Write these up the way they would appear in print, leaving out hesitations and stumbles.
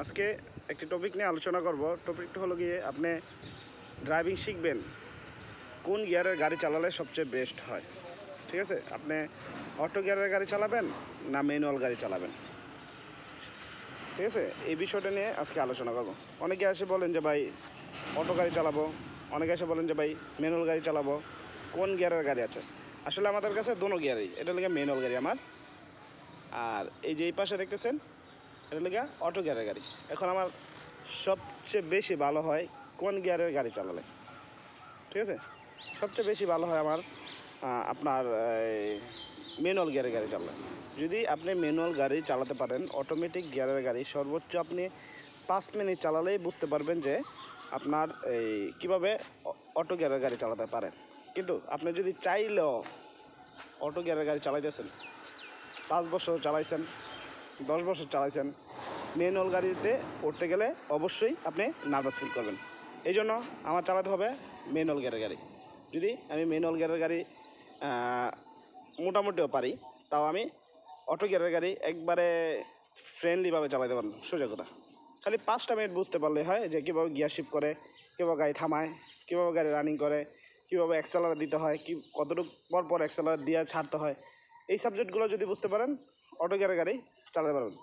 আজকে একটি টপিক নিয়ে আলোচনা করব। টপিকটা হলো গিয়ে আপনি ড্রাইভিং শিখবেন কোন গিয়ারের গাড়ি চালালে সবচেয়ে বেস্ট হয়। ঠিক আছে, আপনি অটো গিয়ারের গাড়ি চালাবেন না ম্যানুয়াল গাড়ি চালাবেন, ঠিক আছে, এই বিষয়টা নিয়ে আজকে আলোচনা করব। অনেকে এসে বলেন যে ভাই অটো গাড়ি চালাবো, অনেকে এসে বলেন যে ভাই ম্যানুয়াল গাড়ি চালাবো, কোন গিয়ারের গাড়ি আছে। আসলে আমাদের কাছে দোনো গিয়ারই, এটা লেগে ম্যানুয়াল গাড়ি আমার, আর এই যে এই পাশে দেখতেছেন এটা লেগে অটো গিয়ারের গাড়ি। এখন আমার সবচেয়ে বেশি ভালো হয় কোন গিয়ারের গাড়ি চালালে, ঠিক আছে, সবচেয়ে বেশি ভালো হয় আমার আপনার ম্যানুয়াল গিয়ারের গাড়ি চালালে। যদি আপনি ম্যানুয়াল গাড়ি চালাতে পারেন, অটোমেটিক গিয়ারের গাড়ি সর্বোচ্চ আপনি 5 মিনিট চালালেই বুঝতে পারবেন যে আপনার এই কীভাবে অটো গিয়ারের গাড়ি চালাতে পারেন। কিন্তু আপনি যদি চাইলেও অটো গিয়ারের গাড়ি চালাইতেছেন, 5 বছর চালাইছেন, 10 বছর চালাইছেন, ম্যানুয়াল গাড়িতে উঠতে গেলে অবশ্যই আপনি নার্ভাস ফিল করবেন। এই জন্য আমার চালাতে হবে ম্যানুয়াল গিয়ারের গাড়ি। যদি আমি ম্যানুয়াল গিয়ারের গাড়ি মোটামুটিও পারি, তাও আমি অটো গিয়ারের গাড়ি একবারে ফ্রেন্ডলিভাবে চালাতে পারবো। সোজা কথা, খালি 5টা মিনিট বুঝতে পারলে হয় যে কীভাবে গিয়ার শিফট করে, কীভাবে গাড়ি থামায়, কীভাবে গাড়ি রানিং করে, কীভাবে অ্যাক্সেলারেট দিতে হয়, কতটুকু পর অ্যাক্সেলারেট দিয়ে ছাড়তে হয়, এই সাবজেক্টগুলো যদি বুঝতে পারেন অটো গিয়ারের গাড়ি চালাতে পারবেন।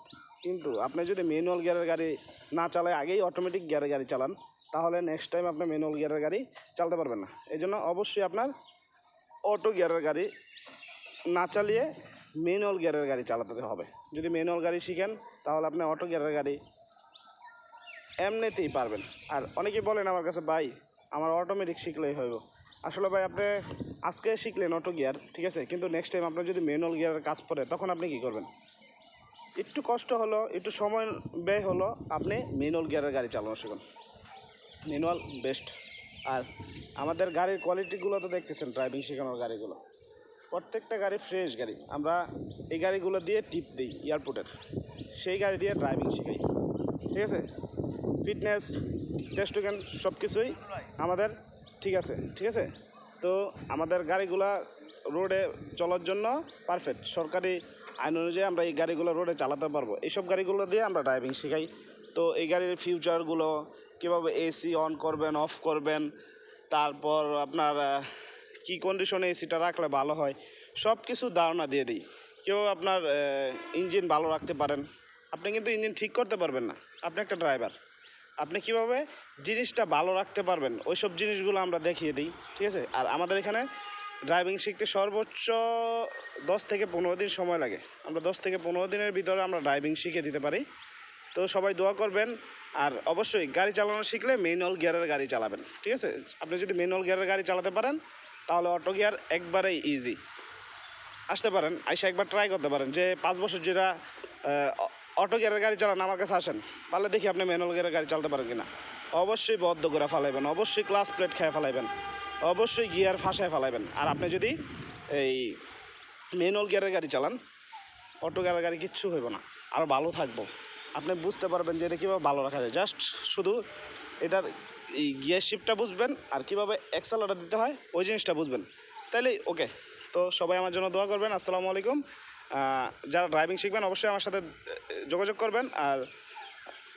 কিন্তু আপনি যদি ম্যানুয়াল গিয়ারের গাড়ি না চালায় আগেই অটোমেটিক গিয়ারের গাড়ি চালান, তাহলে নেক্সট টাইম আপনি ম্যানুয়াল গিয়ারের গাড়ি চালাতে পারবেন না। এই জন্য অবশ্যই আপনার অটো গিয়ারের গাড়ি না চালিয়ে ম্যানুয়াল গিয়ারের গাড়ি চালাতে হবে। যদি ম্যানুয়াল গাড়ি শিখেন তাহলে আপনি অটো গিয়ারের গাড়ি এমনিতেই পারবেন। আর অনেকেই বলেন আমার কাছে, ভাই আমার অটোমেটিক শিখলেই হইব। আসলে ভাই আপনি আজকে শিখলেন অটো গিয়ার, ঠিক আছে, কিন্তু নেক্সট টাইম আপনার যদি ম্যানুয়াল গিয়ারের কাজ পড়ে তখন আপনি কী করবেন? একটু কষ্ট হলো, একটু সময় ব্যয় হলো, আপনি ম্যানুয়াল গিয়ারের গাড়ি চালানো শিখুন। Manual best. আর আমাদের গাড়ির কোয়ালিটিগুলো তো দেখতেছেন, ড্রাইভিং শেখানোর গাড়িগুলো প্রত্যেকটা গাড়ি ফ্রেশ গাড়ি। আমরা এই গাড়িগুলো দিয়ে টিপ দিই এয়ারপোর্টের, সেই গাড়ি দিয়ে ড্রাইভিং শেখাই, ঠিক আছে। ফিটনেস টেস্টুকেন সব কিছুই আমাদের ঠিক আছে, ঠিক আছে। তো আমাদের গাড়িগুলা রোডে চলার জন্য পারফেক্ট। সরকারি আইন অনুযায়ী আমরা এই গাড়িগুলো রোডে চালাতে পারবো। এইসব গাড়িগুলো দিয়ে আমরা ড্রাইভিং শেখাই। তো এই গাড়ির ফিউচারগুলো কীভাবে এসি অন করবেন, অফ করবেন, তারপর আপনার কী কন্ডিশনে এসিটা রাখলে ভালো হয়, সব কিছু ধারণা দিয়ে দিই। কেউ আপনার ইঞ্জিন ভালো রাখতে পারেন, আপনি কিন্তু ইঞ্জিন ঠিক করতে পারবেন না, আপনি একটা ড্রাইভার। আপনি কীভাবে জিনিসটা ভালো রাখতে পারবেন ওই সব জিনিসগুলো আমরা দেখিয়ে দিই, ঠিক আছে। আর আমাদের এখানে ড্রাইভিং শিখতে সর্বোচ্চ 10 থেকে 15 দিন সময় লাগে। আমরা 10 থেকে 15 দিনের ভিতরে আমরা ড্রাইভিং শিখে দিতে পারি। তো সবাই দোয়া করবেন। আর অবশ্যই গাড়ি চালানো শিখলে ম্যানুয়াল গিয়ারের গাড়ি চালাবেন, ঠিক আছে। আপনি যদি ম্যানুয়াল গিয়ারের গাড়ি চালাতে পারেন তাহলে অটো গিয়ার একবারেই ইজি। আসতে পারেন, আইসা একবার ট্রাই করতে পারেন যে 5 বছর যেটা অটো গিয়ারের গাড়ি চালান আমার কাছে আসেন, পারলে দেখি আপনি ম্যানুয়াল গিয়ারের গাড়ি চালাতে পারেন কিনা। অবশ্যই বদ্ধ করে ফেলাইবেন, অবশ্যই ক্লাস প্লেট খেয়ে ফেলাইবেন, অবশ্যই গিয়ার ফাঁসায় ফেলাইবেন। আর আপনি যদি এই ম্যানুয়াল গিয়ারের গাড়ি চালান, অটো গিয়ারের গাড়ি কিচ্ছু হইব না, আরও ভালো থাকবো। আপনি বুঝতে পারবেন যে এটা কীভাবে ভালো রাখা যায়। জাস্ট শুধু এটার এই গিয়ার শিফটটা বুঝবেন আর কীভাবে অ্যাক্সেলারেটর দিতে হয় ওই জিনিসটা বুঝবেন, তাইলেই ওকে। তো সবাই আমার জন্য দোয়া করবেন। আসসালামু আলাইকুম। যারা ড্রাইভিং শিখবেন অবশ্যই আমার সাথে যোগাযোগ করবেন, আর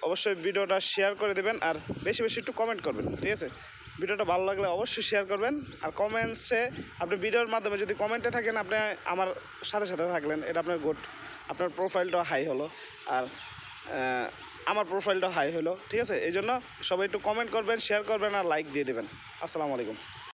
অবশ্যই ভিডিওটা শেয়ার করে দেবেন, আর বেশি বেশি একটু কমেন্ট করবেন, ঠিক আছে। ভিডিওটা ভালো লাগলে অবশ্যই শেয়ার করবেন। আর কমেন্টসে আপনি ভিডিওর মাধ্যমে যদি কমেন্টে থাকেন, আপনি আমার সাথে সাথে থাকলেন, এটা আপনার গুড। আপনার প্রোফাইলটাও হাই হলো আর আমার প্রোফাইলটাও হাই হলো, ঠিক আছে। এই জন্য সবাই একটু কমেন্ট করবেন, শেয়ার করবেন আর লাইক দিয়ে দেবেন। আসসালামু আলাইকুম।